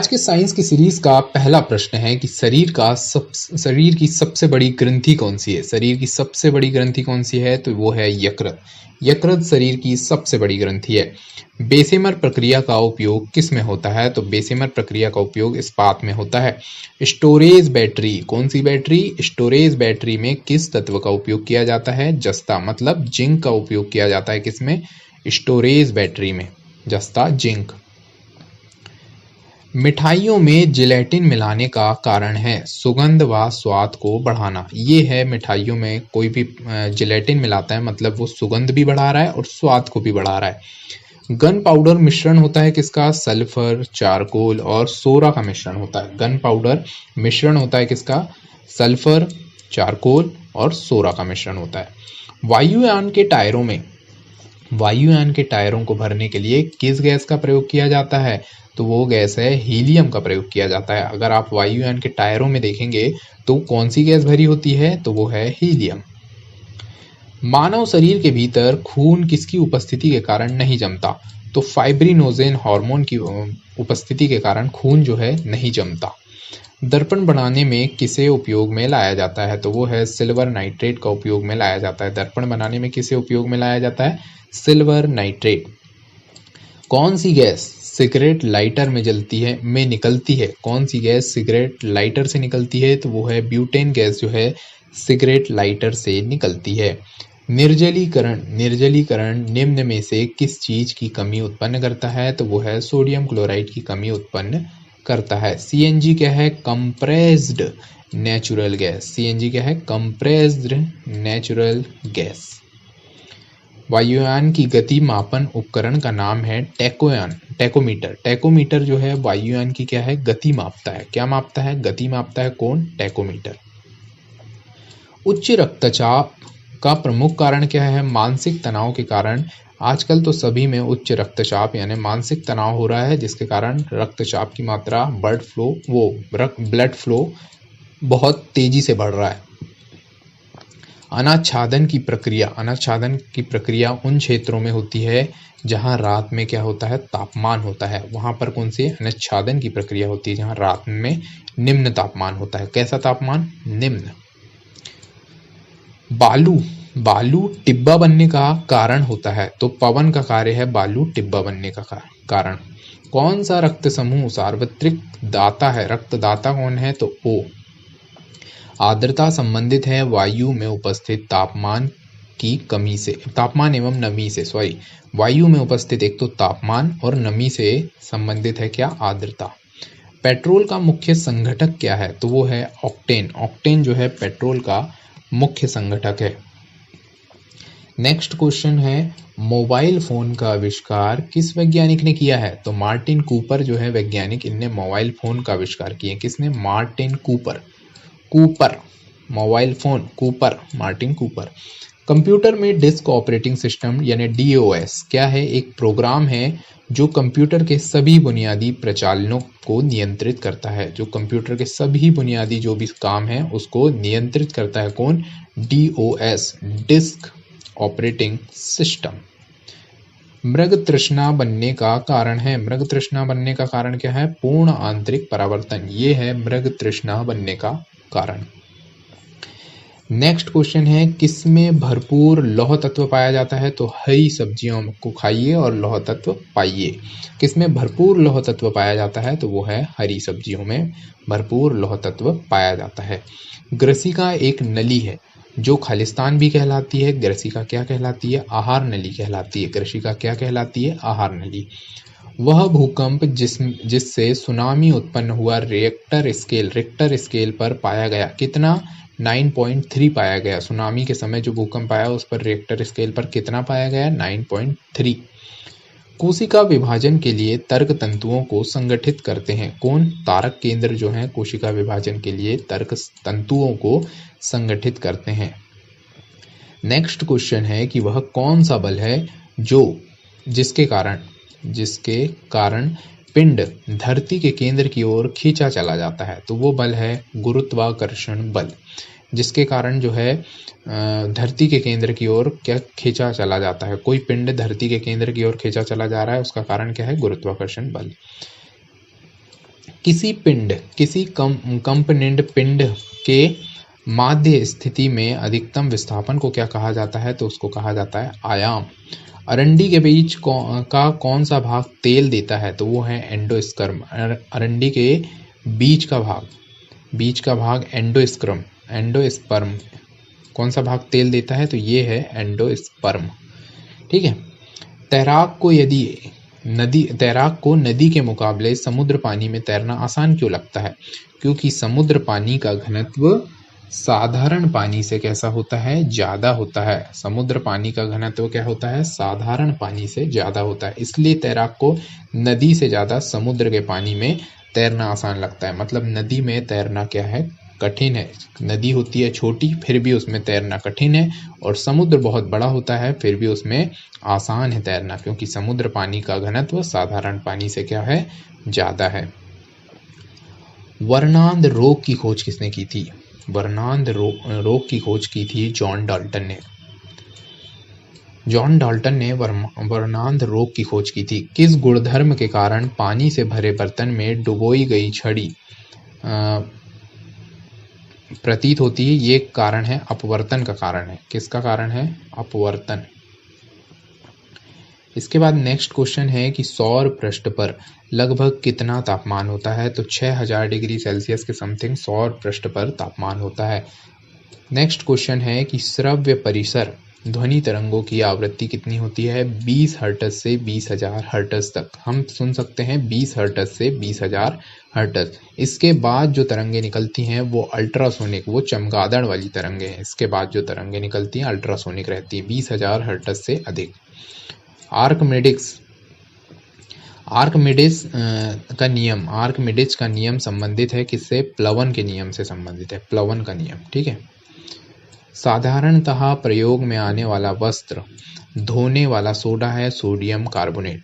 आज के साइंस की सीरीज का पहला प्रश्न है कि शरीर की सबसे बड़ी ग्रंथि कौन सी है। शरीर की सबसे बड़ी ग्रंथि कौन सी है, तो वो है यकृत। यकृत शरीर की सबसे बड़ी ग्रंथि है। बेसेमर प्रक्रिया का उपयोग किस में होता है, तो बेसेमर प्रक्रिया का उपयोग इस्पात में होता है। स्टोरेज बैटरी, कौन सी बैटरी, स्टोरेज बैटरी में किस तत्व का उपयोग किया जाता है, जस्ता मतलब जिंक का उपयोग किया जाता है। किसमें, स्टोरेज बैटरी में, जस्ता जिंक। मिठाइयों में जिलेटिन मिलाने का कारण है सुगंध व स्वाद को बढ़ाना। ये है, मिठाइयों में कोई भी जिलेटिन मिलाता है मतलब वो सुगंध भी बढ़ा रहा है और स्वाद को भी बढ़ा रहा है। गन पाउडर मिश्रण होता है किसका, सल्फर, चारकोल और सोरा का मिश्रण होता है। गन पाउडर मिश्रण होता है किसका, सल्फर, चारकोल और सोरा का मिश्रण होता है। वायुयान के टायरों को भरने के लिए किस गैस का प्रयोग किया जाता है, तो वो गैस है हीलियम का प्रयोग किया जाता है। अगर आप वायुयान के टायरों में देखेंगे तो कौन सी गैस भरी होती है, तो वो है हीलियम। मानव शरीर के भीतर खून किसकी उपस्थिति के कारण नहीं जमता, तो फाइब्रिनोजेन हार्मोन की उपस्थिति के कारण खून जो है नहीं जमता। दर्पण बनाने में किसे उपयोग में लाया जाता है, तो वो है सिल्वर नाइट्रेट का उपयोग में लाया जाता है। दर्पण बनाने में किसे उपयोग में लाया जाता है, सिल्वर नाइट्रेट। कौन सी गैस सिगरेट लाइटर में निकलती है, कौन सी गैस सिगरेट लाइटर से निकलती है, तो वो है ब्यूटेन गैस जो है सिगरेट लाइटर से निकलती है। निर्जलीकरण निम्न में से किस चीज की कमी उत्पन्न करता है, तो वो है सोडियम क्लोराइड की कमी उत्पन्न करता है। सीएनजी क्या है, कंप्रेस्ड नेचुरल गैस। सीएनजी क्या है, कंप्रेस्ड नेचुरल गैस। वायुयान की गति मापन उपकरण का नाम है टैकोमीटर। टैकोमीटर जो है वायुयान की क्या है, गति मापता है। क्या मापता है, गति मापता है। कौन, टैकोमीटर। उच्च रक्तचाप का प्रमुख कारण क्या है, मानसिक तनाव के कारण। आजकल तो सभी में उच्च रक्तचाप यानी मानसिक तनाव हो रहा है, जिसके कारण रक्तचाप की मात्रा ब्लड फ्लो बहुत तेजी से बढ़ रहा है। अनाच्छादन की प्रक्रिया उन क्षेत्रों में होती है जहां रात में क्या होता है, तापमान होता है। वहां पर कौन सी अनाच्छादन की प्रक्रिया होती है, जहां रात में निम्न तापमान होता है। कैसा तापमान, निम्न। बालू टिब्बा बनने का कारण होता है, तो पवन का कार्य है बालू टिब्बा बनने का कारण। कौन सा रक्त समूह सार्वत्रिक दाता है, रक्तदाता कौन है, तो O। आर्द्रता संबंधित है वायु में उपस्थित तापमान एवं नमी से। वायु में उपस्थित एक तो तापमान और नमी से संबंधित है क्या, आर्द्रता। पेट्रोल का मुख्य संघटक क्या है, तो वो है ऑक्टेन। ऑक्टेन जो है पेट्रोल का मुख्य संघटक है। नेक्स्ट क्वेश्चन है, मोबाइल फोन का आविष्कार किस वैज्ञानिक ने किया है, तो मार्टिन कूपर जो है वैज्ञानिक, इनने मोबाइल फोन का आविष्कार किया। किसने, Martin Cooper. Mobile phone, Martin Cooper. Computer में डिस्क ऑपरेटिंग सिस्टम यानी डीओएस क्या है, एक प्रोग्राम है जो कंप्यूटर के सभी बुनियादी प्रचालनों को नियंत्रित करता है। जो कंप्यूटर के सभी बुनियादी जो भी काम है उसको नियंत्रित करता है। कौन, डीओएस, डिस्क ऑपरेटिंग सिस्टम। मृग तृष्णा बनने का कारण है, मृग तृष्णा बनने का कारण क्या है, पूर्ण आंतरिक परावर्तन। ये है मृग तृष्णा बनने का कारण। नेक्स्ट क्वेश्चन है, किसमें भरपूर लौह तत्व पाया जाता है, तो हरी सब्जियों को खाइए और लौह तत्व पाइए। किसमें भरपूर लौह तत्व पाया जाता है, तो वो है हरी सब्जियों में भरपूर लौह तत्व पाया जाता है। ग्रसिका एक नली है जो खालिस्तान भी कहलाती है। ग्रसिका क्या कहलाती है, आहार नली कहलाती है। ग्रसिका क्या कहलाती है, आहार नली। वह भूकंप जिससे सुनामी उत्पन्न हुआ रिक्टर स्केल पर पाया गया, कितना, 9.3 पाया गया। सुनामी के समय जो भूकंप आया उस पर रिक्टर स्केल पर कितना पाया गया, 9.3। कोशिका विभाजन के लिए तर्क तंतुओं को संगठित करते हैं। कौन, तारक केंद्र जो है कोशिका विभाजन के लिए तर्क तंतुओं को संगठित करते हैं। नेक्स्ट क्वेश्चन है कि वह कौन सा बल है जिसके कारण पिंड धरती के केंद्र की ओर खींचा चला जाता है, तो वो बल है गुरुत्वाकर्षण बल। जिसके कारण जो है धरती के केंद्र की ओर क्या खींचा चला जाता है, कोई पिंड धरती के केंद्र की ओर खींचा चला जा रहा है, उसका कारण क्या है, गुरुत्वाकर्षण बल। किसी कंपनिड पिंड के माध्य स्थिति में अधिकतम विस्थापन को क्या कहा जाता है? तो उसको कहा जाता है आयाम। अरंडी के बीज का कौन सा भाग तेल देता है? तो वो है एंडोस्पर्म। अरंडी के बीज का भाग एंडोस्पर्म कौन सा भाग तेल देता है? तो ये है एंडोस्पर्म। ठीक है। तैराक को नदी के मुकाबले समुद्र पानी में तैरना आसान क्यों लगता है? क्योंकि समुद्र पानी का घनत्व साधारण पानी से कैसा होता है? ज्यादा होता है। समुद्र पानी का घनत्व क्या होता है? साधारण पानी से ज्यादा होता है। इसलिए तैराक को नदी से ज्यादा समुद्र के पानी में तैरना आसान लगता है। मतलब नदी में तैरना क्या है? कठिन है। नदी होती है छोटी, फिर भी उसमें तैरना कठिन है, और समुद्र बहुत बड़ा होता है, फिर भी उसमें आसान है तैरना, क्योंकि समुद्र पानी का घनत्व साधारण पानी से क्या है? ज्यादा है। वर्णांध रोग की खोज किसने की थी? वर्णांध रोग की खोज की थी जॉन डाल्टन ने। जॉन डाल्टन ने वर्णांध रोग की खोज की थी। किस गुणधर्म के कारण पानी से भरे बर्तन में डुबोई गई छड़ी प्रतीत होती है? ये कारण है अपवर्तन का कारण है। किसका कारण है? अपवर्तन। इसके बाद नेक्स्ट क्वेश्चन है कि सौर पृष्ठ पर लगभग कितना तापमान होता है? तो 6000 डिग्री सेल्सियस के समथिंग सौर पृष्ठ पर तापमान होता है। नेक्स्ट क्वेश्चन है कि श्रव्य परिसर ध्वनि तरंगों की आवृत्ति कितनी होती है? 20 हर्ट्ज से 20,000 हर्ट्ज तक हम सुन सकते हैं। 20 हर्ट्ज से 20,000 हर्ट्ज। इसके बाद जो तरंगे निकलती हैं वो अल्ट्रासोनिक, वो चमगादड़ वाली तरंगे हैं। इसके बाद जो तरंगे निकलती हैं अल्ट्रासोनिक रहती है, 20,000 हर्ट्ज से अधिक। आर्कमिडिस का नियम संबंधित है किससे? प्लवन के नियम से संबंधित है, प्लवन का नियम। ठीक है। साधारणतः प्रयोग में आने वाला वस्त्र धोने वाला सोडा है सोडियम कार्बोनेट,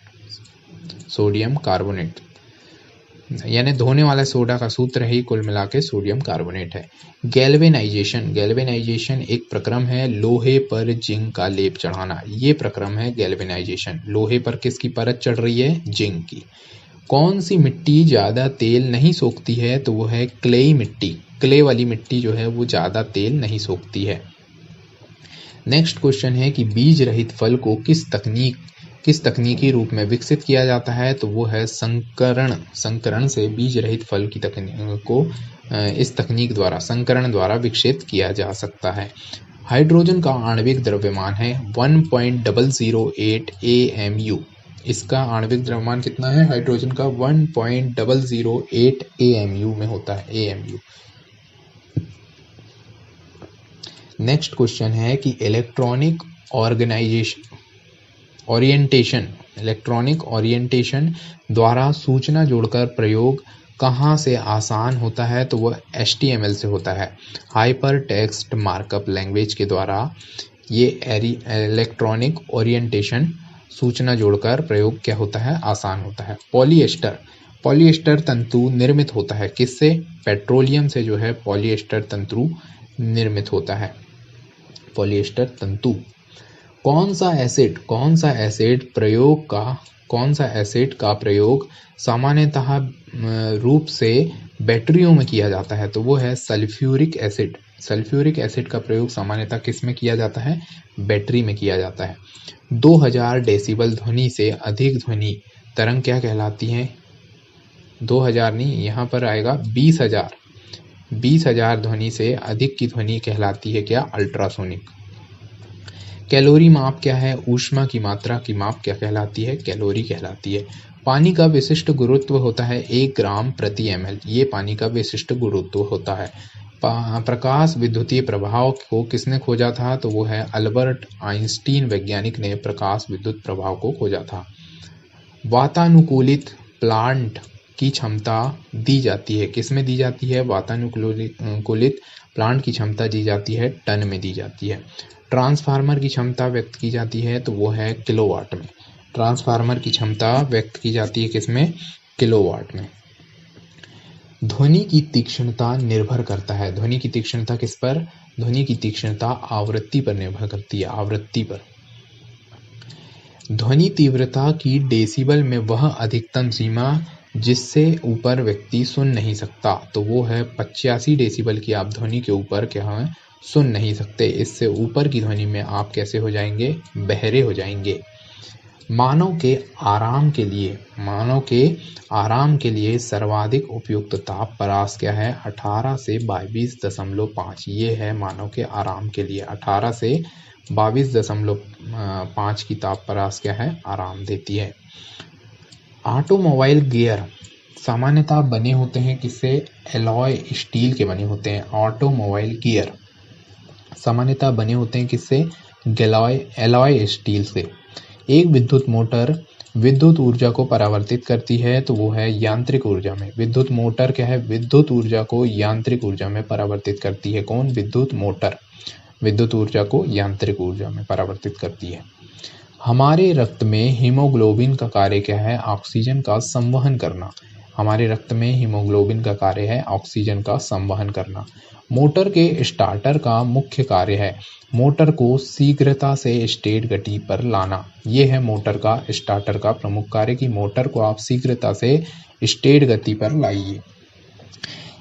यानी धोने वाला सोडा का सूत्र ही कुल मिला के सोडियम कार्बोनेट है। गैल्वेनाइजेशन एक प्रक्रम है लोहे पर जिंक का लेप चढ़ाना। ये प्रक्रम है गैल्वेनाइजेशन। लोहे पर किसकी परत चढ़ रही है? जिंक की। कौन सी मिट्टी ज्यादा तेल नहीं सोखती है? तो वो है क्लेई मिट्टी। क्ले वाली मिट्टी जो है वो ज्यादा तेल नहीं सोखती है। नेक्स्ट क्वेश्चन है कि बीज रहित फल को किस तकनीकी रूप में विकसित किया जाता है? तो वो है संकरण से बीज रहित फल की तकनीक को इस तकनीक द्वारा, संकरण द्वारा विकसित किया जा सकता है। हाइड्रोजन का आणविक द्रव्यमान है 1.008 AMU। इसका आणविक द्रव्यमान कितना है? हाइड्रोजन का 1.008 AMU में होता है, AMU। नेक्स्ट क्वेश्चन है कि इलेक्ट्रॉनिक ओरिएंटेशन द्वारा सूचना जोड़कर प्रयोग कहाँ से आसान होता है? तो वह HTML से होता है, हाइपर टेक्स्ट मार्कअप लैंग्वेज के द्वारा ये इलेक्ट्रॉनिक ओरिएंटेशन सूचना जोड़कर प्रयोग क्या होता है? आसान होता है। पॉलिएस्टर तंतु निर्मित होता है किससे? पेट्रोलियम से जो है पॉलिएस्टर तंतु निर्मित होता है, पॉलिएस्टर तंतु। कौन सा एसिड का प्रयोग सामान्यतः रूप से बैटरियों में किया जाता है? तो वो है सल्फ्यूरिक एसिड। सल्फ्यूरिक एसिड का प्रयोग सामान्यतः किस में किया जाता है? बैटरी में किया जाता है। 2000 डेसिबल ध्वनि से अधिक ध्वनि तरंग क्या कहलाती है? 2000 नहीं, यहाँ पर आएगा 20,000। 20,000 ध्वनि से अधिक की ध्वनि कहलाती है क्या? अल्ट्रासोनिक। कैलोरी माप क्या है? ऊष्मा की मात्रा की माप क्या कहलाती है? कैलोरी कहलाती है। पानी का विशिष्ट गुरुत्व होता है 1 ग्राम प्रति ml। ये पानी का विशिष्ट गुरुत्व होता है। प्रकाश विद्युतीय प्रभाव को किसने खोजा था? तो वो है अल्बर्ट आइंस्टीन वैज्ञानिक ने प्रकाश विद्युत प्रभाव को खोजा था। वातानुकूलित प्लांट की क्षमता दी जाती है किसमें दी जाती है? वातानुकूलित प्लांट की क्षमता दी जाती है टन में दी जाती है। ट्रांसफार्मर की क्षमता व्यक्त की जाती है तो वो है किलोवाट में। ट्रांसफार्मर की क्षमता व्यक्त की जाती है किसमें? किलोवाट में। ध्वनि की तीक्ष्णता निर्भर करता है। ध्वनि की तीक्ष्णता किस पर? ध्वनि की तीक्ष्णता आवृत्ति पर निर्भर करती है, आवृत्ति पर। ध्वनि तीव्रता की डेसिबल में वह अधिकतम सीमा जिससे ऊपर व्यक्ति सुन नहीं सकता, तो वो है 85 डेसिबल की आप ध्वनि के ऊपर क्या है सुन नहीं सकते। इससे ऊपर की ध्वनि में आप कैसे हो जाएंगे, बहरे हो जाएंगे। मानव के आराम के लिए सर्वाधिक उपयुक्त ताप परास क्या है, 18 से 22.5। ये है मानव के आराम के लिए 18 से 22.5 की ताप परास क्या है, आराम देती है। ऑटोमोबाइल गियर सामान्यतः बने होते हैं किससे, एलॉय स्टील के बने होते हैं। ऑटोमोबाइल गियर सामान्यतः बने होते हैं किससे, एलॉय स्टील से। एक विद्युत मोटर विद्युत ऊर्जा को परावर्तित करती है, तो वो है यांत्रिक ऊर्जा में। विद्युत मोटर क्या है, विद्युत ऊर्जा को यांत्रिक ऊर्जा में परावर्तित करती है। कौन, विद्युत मोटर विद्युत ऊर्जा को यांत्रिक ऊर्जा में परावर्तित करती है। हमारे रक्त में हीमोग्लोबिन का कार्य क्या है, ऑक्सीजन का संवहन करना। हमारे रक्त में हीमोग्लोबिन का कार्य है ऑक्सीजन का संवहन करना। मोटर के स्टार्टर का मुख्य कार्य है मोटर को शीघ्रता से स्टेट गति पर लाना। ये है मोटर का स्टार्टर का प्रमुख कार्य कि मोटर को आप शीघ्रता से स्टेट गति पर लाइए।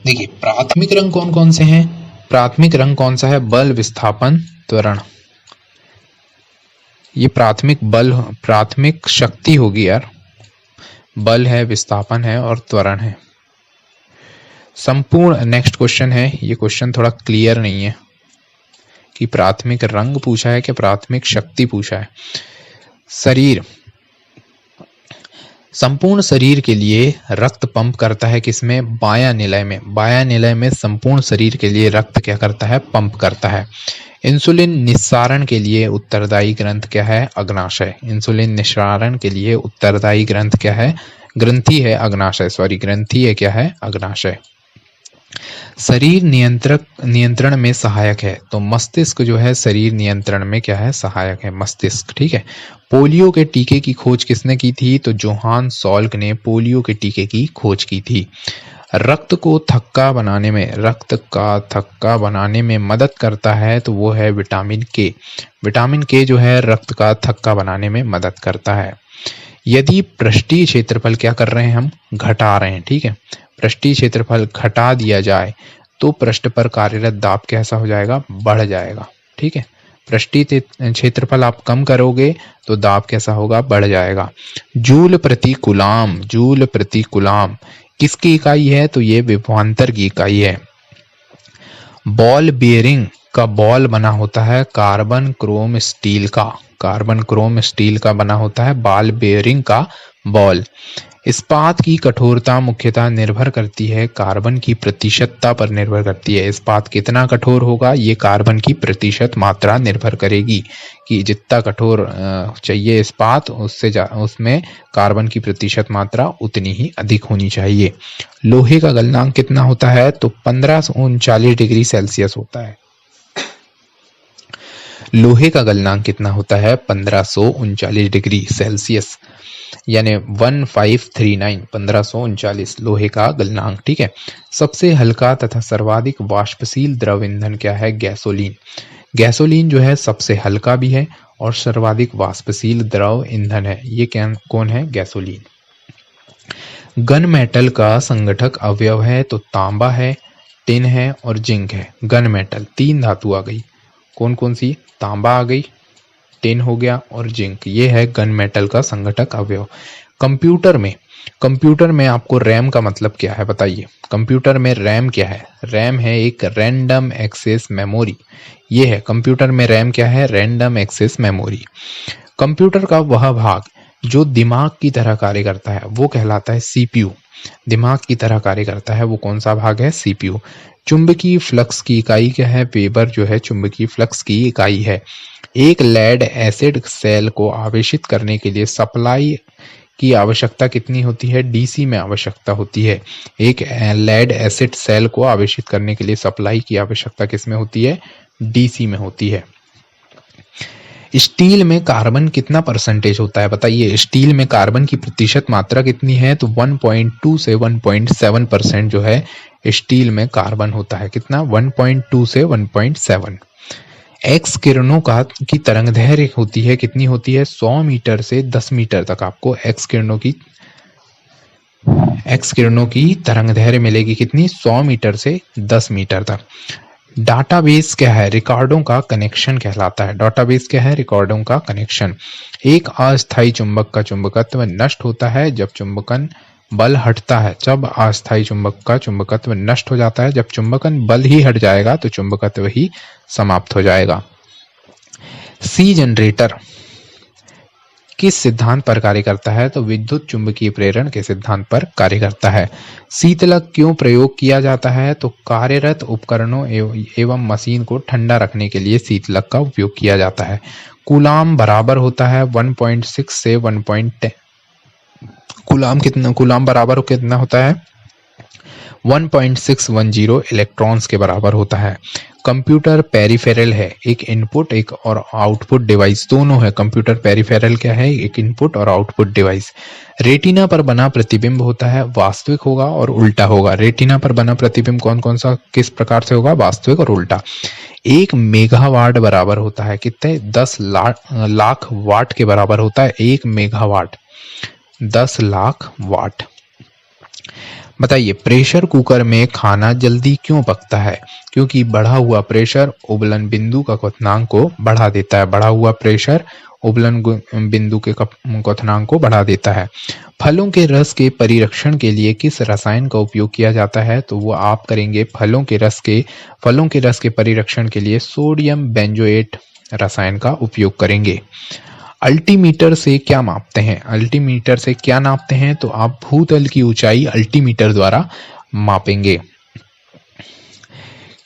देखिए प्राथमिक रंग कौन कौन से हैं, प्राथमिक रंग कौन सा है, बल, विस्थापन, त्वरण। ये प्राथमिक शक्ति होगी यार, बल है, विस्थापन है और त्वरण है। संपूर्ण नेक्स्ट क्वेश्चन है, ये क्वेश्चन थोड़ा क्लियर नहीं है कि प्राथमिक रंग पूछा है कि प्राथमिक शक्ति पूछा है। शरीर, संपूर्ण शरीर के लिए रक्त पंप करता है किसमें, बायां निलय में। बायां निलय में संपूर्ण शरीर के लिए रक्त क्या करता है, पंप करता है। इंसुलिन निस्सारण के लिए उत्तरदायी ग्रंथ क्या है, अग्नाशय। इंसुलिन निस्सारण के लिए उत्तरदायी ग्रंथ क्या है, ग्रंथि है अग्नाशय, ग्रंथि है क्या है, अग्नाशय। शरीर नियंत्रण में सहायक है, तो मस्तिष्क जो है शरीर नियंत्रण में क्या है, सहायक है, मस्तिष्क। ठीक है। पोलियो के टीके की खोज किसने की थी, तो जोहान सॉल्क ने पोलियो के टीके की खोज की थी। रक्त का थक्का बनाने में मदद करता है, तो वो है विटामिन के। विटामिन के जो है रक्त का थक्का बनाने में मदद करता है। यदि पृष्ठीय क्षेत्रफल क्या कर रहे हैं, हम घटा रहे हैं, ठीक है, पृष्ठीय क्षेत्रफल घटा दिया जाए तो पृष्ठ पर कार्यरत दाब कैसा हो जाएगा, बढ़ जाएगा। ठीक है, पृष्ठीय क्षेत्रफल आप कम करोगे तो दाब कैसा होगा, बढ़ जाएगा। जूल प्रति कूलाम किसकी इकाई है, तो ये विभवांतर की इकाई है। बॉल बेयरिंग का बॉल बना होता है कार्बन क्रोम स्टील का बना होता है बॉल बेयरिंग का बॉल। इस्पात की कठोरता मुख्यतः निर्भर करती है कार्बन की प्रतिशतता पर निर्भर करती है। इस्पात कितना कठोर होगा, ये कार्बन की प्रतिशत मात्रा निर्भर करेगी कि जितना कठोर चाहिए इस्पात उसमें कार्बन की प्रतिशत मात्रा उतनी ही अधिक होनी चाहिए। लोहे का गलनांक कितना होता है, तो 1539 डिग्री सेल्सियस होता है। लोहे का गलनांक कितना होता है, 1539 डिग्री सेल्सियस, यानी 1539 लोहे का गलनांक। ठीक है। सबसे हल्का तथा सर्वाधिक वाष्पशील द्रव ईंधन क्या है, गैसोलीन। गैसोलीन जो है सबसे हल्का भी है और सर्वाधिक वाष्पशील द्रव ईंधन है। ये कौन है, गैसोलीन। गन मेटल का संगठक अवयव है, तो तांबा है, टिन है और जिंक है। गन मेटल 3 धातु आ गई, कौन कौन सी, तांबा आ गई, टिन हो गया और जिंक। ये है गन मेटल का संगठक अवयव। कंप्यूटर में आपको रैम का मतलब क्या है, बताइए। कंप्यूटर में रैम क्या है, रैम है एक रैंडम एक्सेस मेमोरी। ये है कंप्यूटर में रैम क्या है, रैंडम एक्सेस मेमोरी। कंप्यूटर का वह भाग जो दिमाग की तरह कार्य करता है वो कहलाता है सीपीयू। दिमाग की तरह कार्य करता है वो कौन सा भाग है, सीपीयू। चुंबकीय फ्लक्स की इकाई क्या है, वेबर जो है चुंबकीय फ्लक्स की इकाई है। एक लेड एसिड सेल को आवेशित करने के लिए सप्लाई की आवश्यकता कितनी होती है, डीसी में आवश्यकता होती है। एक लेड एसिड सेल को आवेशित करने के लिए सप्लाई की आवश्यकता किसमें होती है, डीसी में होती है। स्टील में कार्बन कितना परसेंटेज होता है, बताइए। स्टील में कार्बन की प्रतिशत मात्रा कितनी है, तो 1.2 से 1.7% जो है स्टील में कार्बन होता है। कितना, 1.2 से 1.7। एक्स किरणों की तरंग दैर्घ्य होती है, कितनी होती है, 100 मीटर से 10 मीटर तक आपको एक्स किरणों की एक्स किरणों की तरंगदैर्घ्य मिलेगी कितनी? 100 मीटर से 10 मीटर तक। डाटाबेस क्या है? रिकॉर्डों का कनेक्शन कहलाता है। डाटाबेस क्या है? रिकॉर्डों का कनेक्शन। एक अस्थायी चुंबक का चुंबकत्व नष्ट होता है जब चुंबकन बल हटता है। जब अस्थायी चुंबक का चुंबकत्व नष्ट हो जाता है, जब चुंबकन बल ही हट जाएगा तो चुंबकत्व ही समाप्त हो जाएगा। सी जनरेटर किस सिद्धांत पर कार्य करता है? तो विद्युत चुंबकीय प्रेरण के सिद्धांत पर कार्य करता है। शीतलक क्यों प्रयोग किया जाता है? तो कार्यरत उपकरणों एवं मशीन को ठंडा रखने के लिए शीतलक का उपयोग किया जाता है। कूलाम बराबर होता है 1.6 से 1.10। कूलाम बराबर कितना होता है? 1.610 इलेक्ट्रॉन्स के बराबर होता है। कंप्यूटर पेरिफेरल है, एक इनपुट एक और आउटपुट डिवाइस दोनों है। कंप्यूटर पेरिफेरल क्या है? एक इनपुट और आउटपुट डिवाइस। रेटिना पर बना प्रतिबिंब होता है वास्तविक होगा और उल्टा होगा। रेटिना पर बना प्रतिबिंब कौन कौन सा किस प्रकार से होगा? वास्तविक और उल्टा। 1 मेगावाट बराबर होता है कितने? 10 लाख वाट के बराबर होता है 1 मेगावाट, 10 लाख वाट। बताइए, प्रेशर कुकर में खाना जल्दी क्यों पकता है? क्योंकि बढ़ा हुआ प्रेशर उबलन बिंदु का क्वथनांक को बढ़ा देता है। बढ़ा हुआ प्रेशर उबलन बिंदु के क्वथनांक को बढ़ा देता है। फलों के रस के परिरक्षण के लिए किस रसायन का उपयोग किया जाता है? तो वो आप करेंगे फलों के रस के परिरक्षण के लिए सोडियम बेंजोएट रसायन का उपयोग करेंगे। अल्टीमीटर से क्या मापते हैं? अल्टीमीटर से क्या नापते हैं? तो आप भूतल की ऊंचाई अल्टीमीटर द्वारा मापेंगे।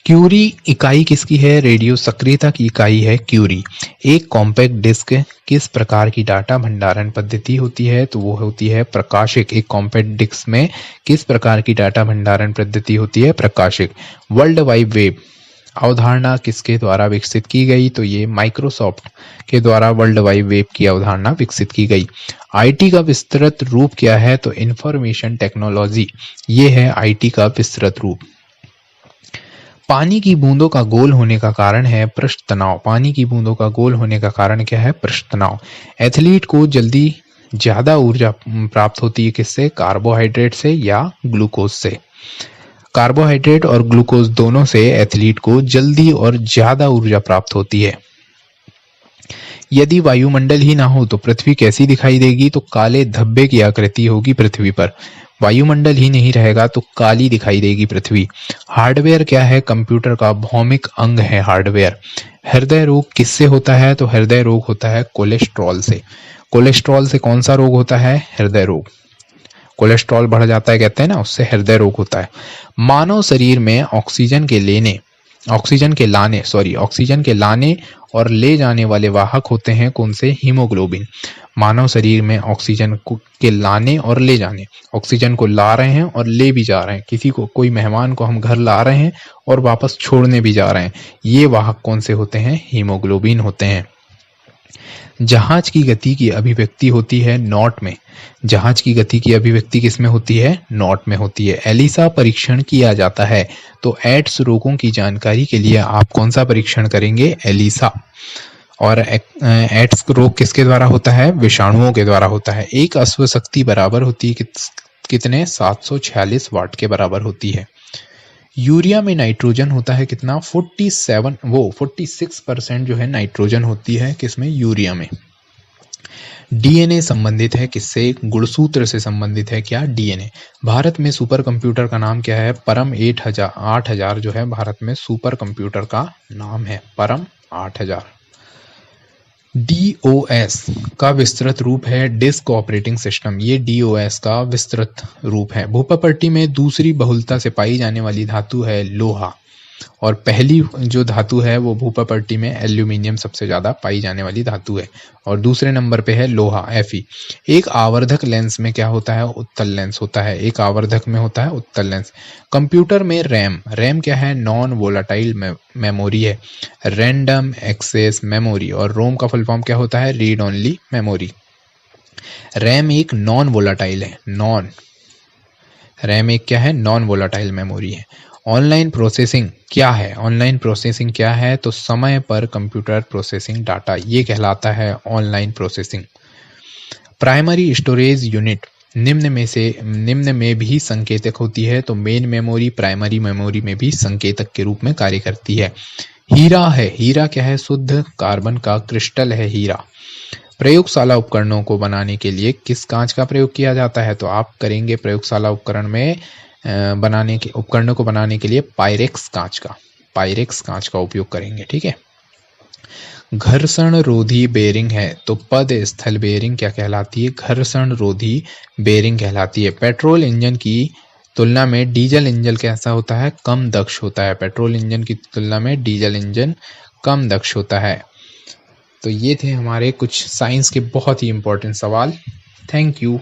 क्यूरी इकाई किसकी है? रेडियो सक्रियता की इकाई है क्यूरी। एक कॉम्पैक्ट डिस्क किस प्रकार की डाटा भंडारण पद्धति होती है? तो वो होती है प्रकाशिक। एक कॉम्पैक्ट डिस्क में किस प्रकार की डाटा भंडारण पद्धति होती है? प्रकाशिक। वर्ल्ड वाइड वेब अवधारणा किसके द्वारा विकसित की गई? तो ये माइक्रोसॉफ्ट के द्वारा वर्ल्ड वाइड वेब की अवधारणा विकसित की गई। आईटी का विस्तृत रूप क्या है? तो इंफॉर्मेशन टेक्नोलॉजी, ये है आईटी का विस्तृत रूप। पानी की बूंदों का गोल होने का कारण है पृष्ठ तनाव। पानी की बूंदों का गोल होने का कारण क्या है? पृष्ठ तनाव। एथलीट को जल्दी ज्यादा ऊर्जा प्राप्त होती है किससे? कार्बोहाइड्रेट से या ग्लूकोज से? कार्बोहाइड्रेट और ग्लूकोज दोनों से एथलीट को जल्दी और ज्यादा ऊर्जा प्राप्त होती है। यदि वायुमंडल ही ना हो तो पृथ्वी कैसी दिखाई देगी? तो काले धब्बे की आकृति होगी पृथ्वी पर। वायुमंडल ही नहीं रहेगा तो काली दिखाई देगी पृथ्वी। हार्डवेयर क्या है? कंप्यूटर का भौमिक अंग है हार्डवेयर। हृदय रोग किससे होता है? तो हृदय रोग होता है कोलेस्ट्रॉल से। कोलेस्ट्रॉल से कौन सा रोग होता है? हृदय रोग। कोलेस्ट्रॉल बढ़ जाता है कहते हैं ना, उससे हृदय रोग होता है। मानव शरीर में ऑक्सीजन के लाने और ले जाने वाले वाहक होते हैं कौन से? हीमोग्लोबिन। मानव शरीर में ऑक्सीजन के लाने और ले जाने, ऑक्सीजन को ला रहे हैं और ले भी जा रहे हैं। कोई मेहमान को हम घर ला रहे हैं और वापस छोड़ने भी जा रहे हैं। ये वाहक कौन से होते हैं? हीमोग्लोबिन होते हैं। जहाज की गति की अभिव्यक्ति होती है नॉट में। जहाज की गति की अभिव्यक्ति किस में होती है? नॉट में होती है। एलिसा परीक्षण किया जाता है तो एड्स रोगों की जानकारी के लिए आप कौन सा परीक्षण करेंगे? एलिसा। और एड्स रोग किसके द्वारा होता है? विषाणुओं के द्वारा होता है। एक अश्व शक्ति बराबर होती है कितने? 746 वाट के बराबर होती है। यूरिया में नाइट्रोजन होता है कितना? 46% जो है नाइट्रोजन होती है किसमें? यूरिया में। डीएनए संबंधित है किससे? गुणसूत्र से संबंधित है क्या? डीएनए। भारत में सुपर कंप्यूटर का नाम क्या है? परम 8000 जो है भारत में सुपर कंप्यूटर का नाम है, परम 8000। डीओएस का विस्तृत रूप है डिस्क ऑपरेटिंग सिस्टम। ये डीओएस का विस्तृत रूप है। भूपटपट्टी में दूसरी बहुलता से पाई जाने वाली धातु है लोहा, और पहली जो धातु है वो भूपटपट्टी में एल्यूमिनियम सबसे ज्यादा पाई जाने वाली धातु है, और दूसरे नंबर पे है लोहा Fe। एक आवर्धक लेंस में क्या होता है? उत्तल लेंस होता है। एक आवर्धक में होता है उत्तल लेंस। कंप्यूटर में रैम क्या है? नॉन वोलाटाइल मेमोरी है, रैंडम एक्सेस मेमोरी। और रोम का फुल फॉर्म क्या होता है? Read only memory. रैम एक नॉन वोलाटाइल है, रैम एक क्या है? नॉन वोलाटाइल मेमोरी है। ऑनलाइन प्रोसेसिंग क्या है? ऑनलाइन प्रोसेसिंग क्या है? तो समय पर कंप्यूटर प्रोसेसिंग डाटा, ये कहलाता है online processing. Primary storage unit निम्न में भी संकेतक होती है, तो मेन मेमोरी प्राइमरी मेमोरी में भी संकेतक के रूप में कार्य करती है। हीरा है, हीरा क्या है? शुद्ध कार्बन का क्रिस्टल है हीरा। प्रयोगशाला उपकरणों को बनाने के लिए किस कांच का प्रयोग किया जाता है? तो आप करेंगे प्रयोगशाला उपकरण में उपकरणों को बनाने के लिए पायरेक्स कांच का उपयोग करेंगे। ठीक है। घर्षण रोधी बेरिंग है, तो पद स्थल बेरिंग क्या कहलाती है? घर्षण रोधी बेरिंग कहलाती है। पेट्रोल इंजन की तुलना में डीजल इंजन कैसा होता है? कम दक्ष होता है। पेट्रोल इंजन की तुलना में डीजल इंजन कम दक्ष होता है। तो ये थे हमारे कुछ साइंस के बहुत ही इंपॉर्टेंट सवाल। Thank you.